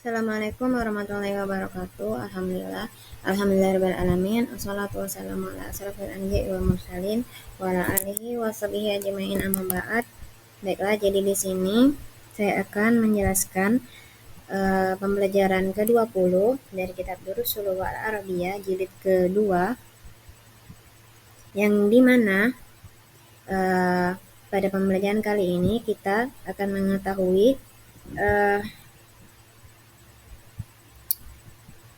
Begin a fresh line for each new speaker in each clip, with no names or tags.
Assalamualaikum warahmatullahi wabarakatuh. Alhamdulillah rabbil alamin. Wassalatu wassalamu ala asrofil anbiya'i wal mursalin wa ala alihi washabihi ajmain amma ba'd. Baiklah, jadi di sini saya akan menjelaskan pembelajaran ke-20 dari kitab Durus Sulugh Al Arabiyah jilid kedua, yang dimana pada pembelajaran kali ini kita akan mengetahui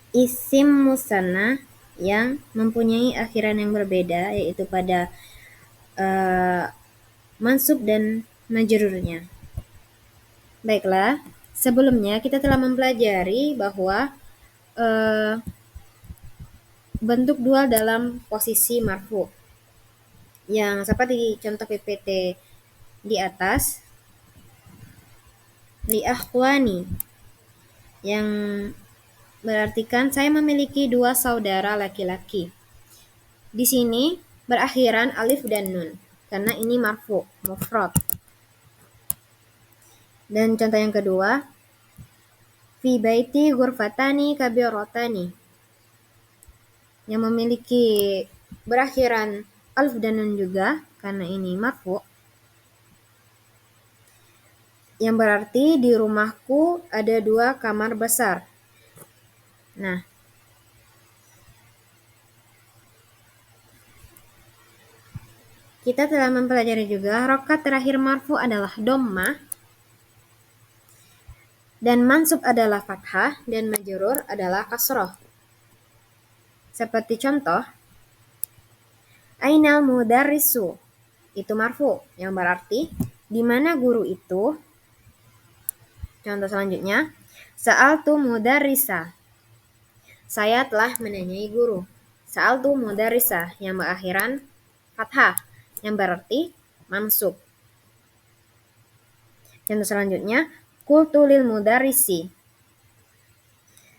isim musanna yang mempunyai akhiran yang berbeda, yaitu pada mansub dan majrurnya. Baiklah, sebelumnya kita telah mempelajari bahwa bentuk dual dalam posisi marfu, yang seperti di contoh PPT di atas, li akhwani, yang berartikan saya memiliki dua saudara laki-laki. Di sini berakhiran alif dan nun karena ini marfu, mufrad. Dan contoh yang kedua, fi baiti ghurfatani kabiratani, yang memiliki berakhiran alif dan nun juga karena ini marfu, yang berarti di rumahku ada dua kamar besar. Nah, kita telah mempelajari juga harokat terakhir marfu adalah dhammah, dan mansub adalah fathah, dan majrur adalah kasroh. Seperti contoh, ainal mudarrisu, itu marfu, yang berarti di mana guru itu. Contoh selanjutnya, sa'altu mudarrisa, saya telah menanyai guru. Sa'altu mudarrisa, yang berakhiran fathah, yang berarti mansub. Contoh selanjutnya, qultu lil mudarrisi,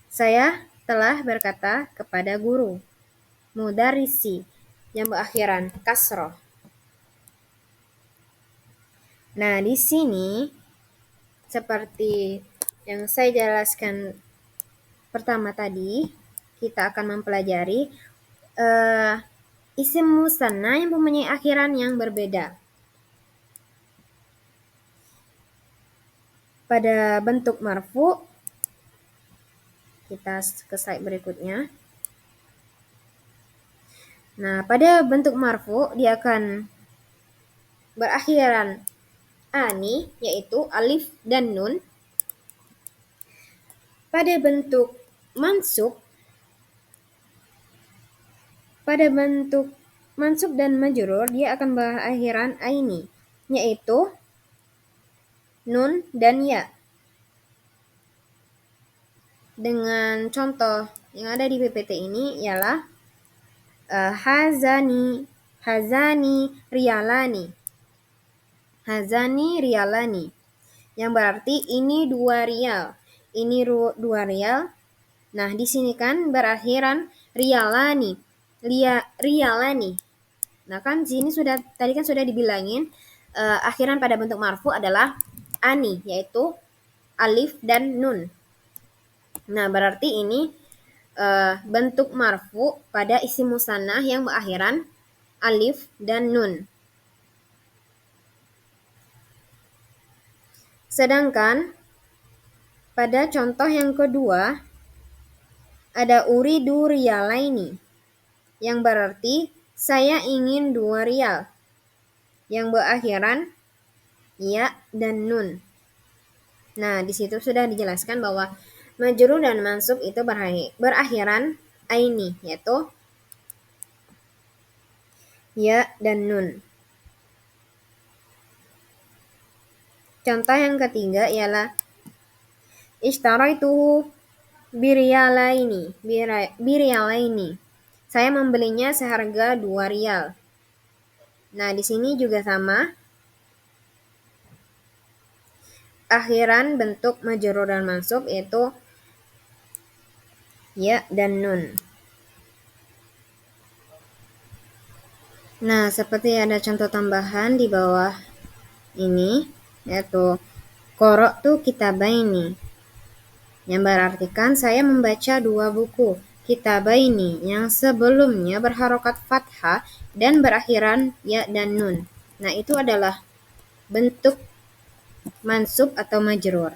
saya telah berkata kepada guru. Mudarrisi, yang berakhiran kasroh. Nah, di sini seperti yang saya jelaskan pertama tadi, kita akan mempelajari isim musanna yang mempunyai akhiran yang berbeda. Pada bentuk marfu, kita ke slide berikutnya. Nah, pada bentuk marfu dia akan berakhiran ani, yaitu alif dan nun. Pada bentuk mansub dan majrur dia akan berakhiran aini, yaitu nun dan ya. Dengan contoh yang ada di PPT ini ialah hazani rialani, yang berarti ini 2 rial, ini 2 rial. Nah, di sini kan berakhiran rialani. Nah, kan sini tadi kan sudah dibilangin akhiran pada bentuk marfu adalah ani, yaitu alif dan nun. Nah, berarti ini bentuk marfu pada isim musannah yang berakhiran alif dan nun. Sedangkan pada contoh yang kedua ada uridu riyalaini, yang berarti saya ingin 2 rial, yang berakhiran ya dan nun. Nah, di situ sudah dijelaskan bahwa majrur dan mansub itu berakhiran aini, yaitu ya dan nun. Contoh yang ketiga ialah ishtaraituhu biriyalaini, saya membelinya seharga 2 rial. Nah, di sini juga sama, akhiran bentuk majrur dan mansub yaitu ya dan nun. Nah, seperti ada contoh tambahan di bawah ini, yaitu qara'tu kitabaini, yang berartikan saya membaca 2 buku kitabaini yang sebelumnya berharokat fathah dan berakhiran ya dan nun. Nah, itu adalah bentuk mansub atau majrur.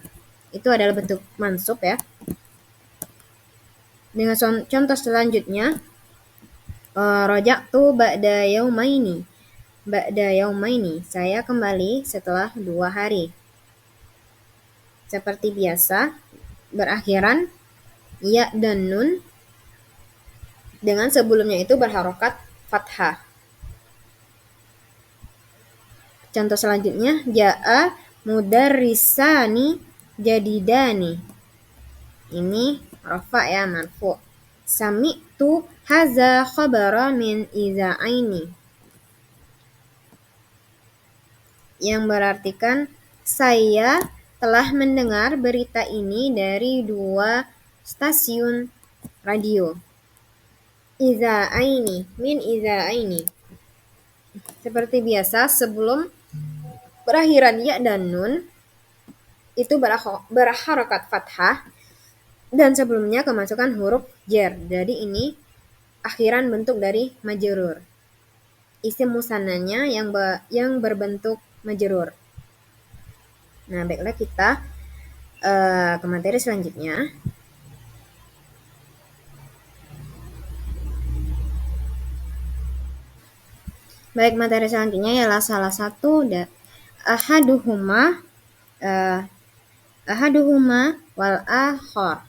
Itu adalah bentuk mansub ya. Dengan contoh selanjutnya, raja'tu ba'da yaumaini. Ba'da yaumaini, saya kembali setelah 2 hari. Seperti biasa, berakhiran ya dan nun dengan sebelumnya itu berharokat fathah. Contoh selanjutnya, ja'a mudarrisani jadidani. Ini rafa ya, marfu. Sami'tu haza khabara min iza'aini. Yang berartikan saya telah mendengar berita ini dari 2 stasiun radio. Iza'aini, min iza'aini. Seperti biasa, sebelum berakhiran ya dan nun itu berharokat fathah dan sebelumnya kemasukan huruf jar. Jadi ini akhiran bentuk dari majrur. Isim musannanya yang berbentuk majrur. Nah, baiklah kita ke materi selanjutnya. Baik, materi selanjutnya ialah salah satu ahaduhuma wal akhar.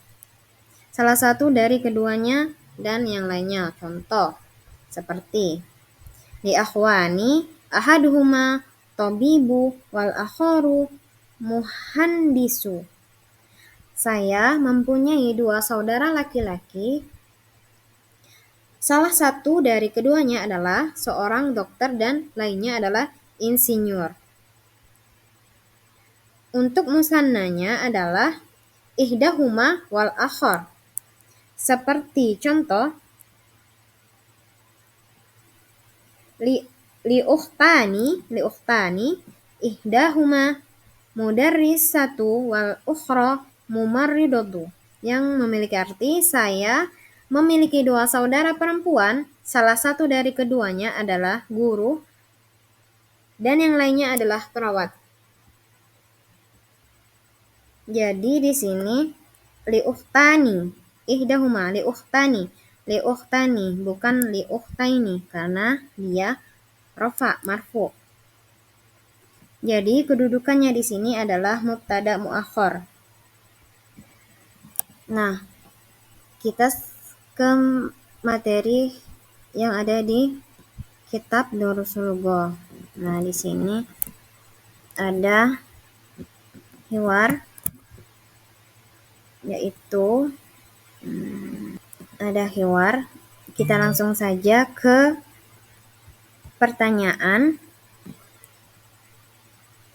Salah satu dari keduanya dan yang lainnya. Contoh seperti li akhwani ahaduhuma tabibu wal akharu muhandisu. Saya mempunyai 2 saudara laki-laki. Salah satu dari keduanya adalah seorang dokter dan lainnya adalah insinyur. Untuk musannanya adalah ihdahuma wal akhar. Seperti contoh li ukhtani ihdahuma mudarrisatu wal ukhra mumarridatu, yang memiliki arti saya memiliki 2 saudara perempuan, salah satu dari keduanya adalah guru dan yang lainnya adalah perawat. Jadi di sini li ukhtani, ihdahuma li ukhtani bukan li ukhtaini karena dia rafa marfu. Jadi kedudukannya di sini adalah mubtada muakhar. Nah, kita ke materi yang ada di kitab Durusul Lugah. Nah, di sini ada hiwar, yaitu ada hiwar. Kita langsung saja ke pertanyaan.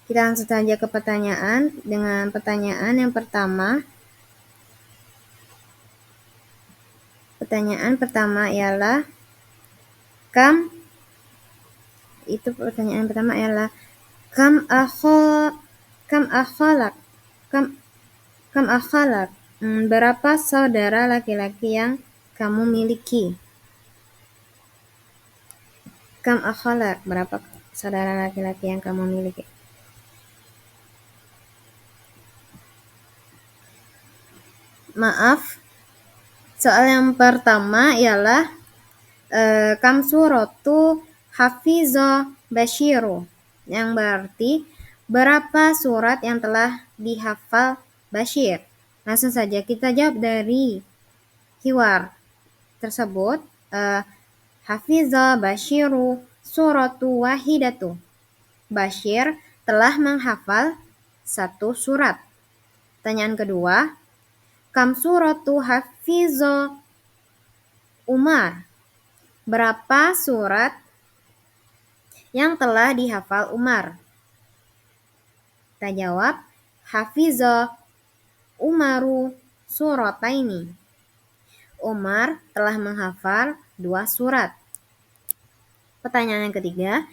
Dengan pertanyaan yang pertama. Pertanyaan pertama ialah kam akhalak. Berapa saudara laki-laki yang kamu miliki? Kam akhalak, berapa saudara laki-laki yang kamu miliki? Maaf, soal yang pertama ialah kam suratu hafiza Bashiru, yang berarti berapa surat yang telah dihafal Bashir. Langsung saja kita jawab dari hiwar tersebut. Hafiza Bashiru suratu wahidatu. Bashir telah menghafal 1 surat. Pertanyaan kedua, kam suratu hafiza Umar. Berapa surat yang telah dihafal Umar? Kita jawab, hafiza Umaru surataini. Umar telah menghafal 2 surat. Pertanyaan yang ketiga,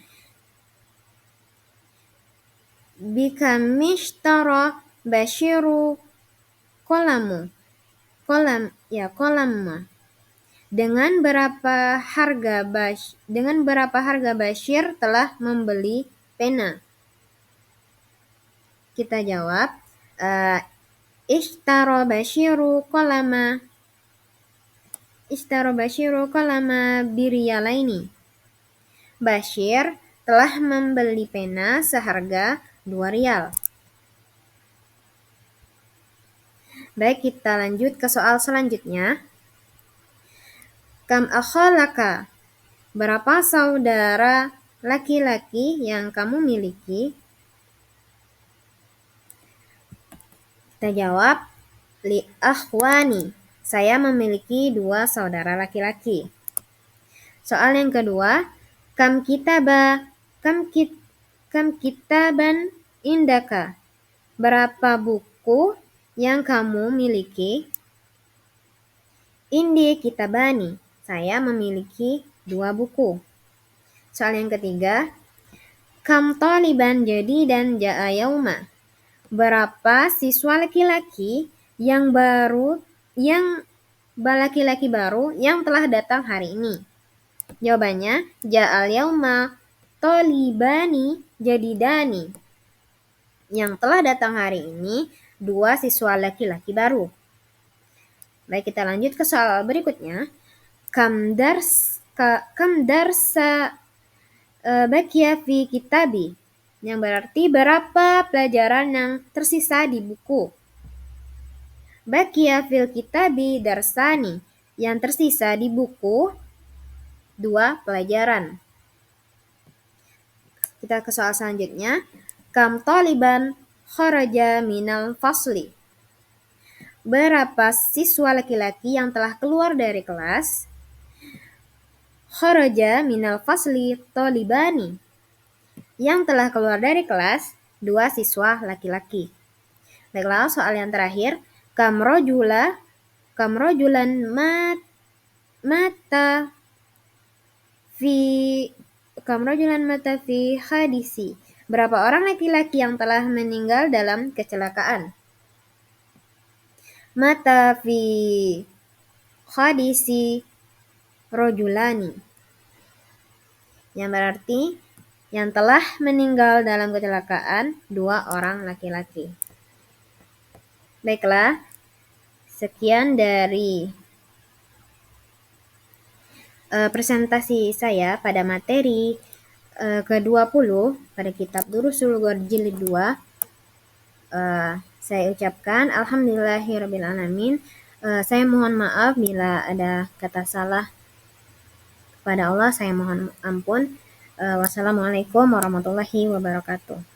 bikamishtara Bashiru kolamu. Kolam. Dengan berapa harga Bashir telah membeli pena? Kita jawab, ishtaro Bashiru kolama biriyalaini. Bashir telah membeli pena seharga 2 rial. Baik, kita lanjut ke soal selanjutnya. Kam akholaka. Berapa saudara laki-laki yang kamu miliki? Kita jawab, li akhwani. Saya memiliki 2 saudara laki-laki. Soal yang kedua, kam kitaban indaka. Berapa buku yang kamu miliki? Indi kitabani. Saya memiliki 2 buku. Soal yang ketiga, kam taliban jadi dan ja'a yauma. Berapa siswa laki-laki yang baru yang telah datang hari ini? Jawabannya, ja'al yauma talibani jadidani. Yang telah datang hari ini 2 siswa laki-laki baru. Baik, kita lanjut ke soal berikutnya. Kam darsa bakia fi kitabi. Yang berarti berapa pelajaran yang tersisa di buku. Bakia fil kitabi darsani. Yang tersisa di buku 2 pelajaran. Kita ke soal selanjutnya. Kam taliban kharaja minal fasli. Berapa siswa laki-laki yang telah keluar dari kelas? Kharaja minal fasli talibani. Yang telah keluar dari kelas 2 siswa laki-laki. Baiklah, soal yang terakhir. Kam rojulan mata fi hadisi. Berapa orang laki-laki yang telah meninggal dalam kecelakaan? Mata fi hadisi rojulani. Yang berarti yang telah meninggal dalam kecelakaan 2 orang laki-laki. Baiklah, sekian dari presentasi saya pada materi ke-20 pada kitab Durusul Ghor Jilid 2. Saya ucapkan alhamdulillahirrabbilalamin. Saya mohon maaf bila ada kata salah. Kepada Allah saya mohon ampun. Wassalamualaikum warahmatullahi wabarakatuh.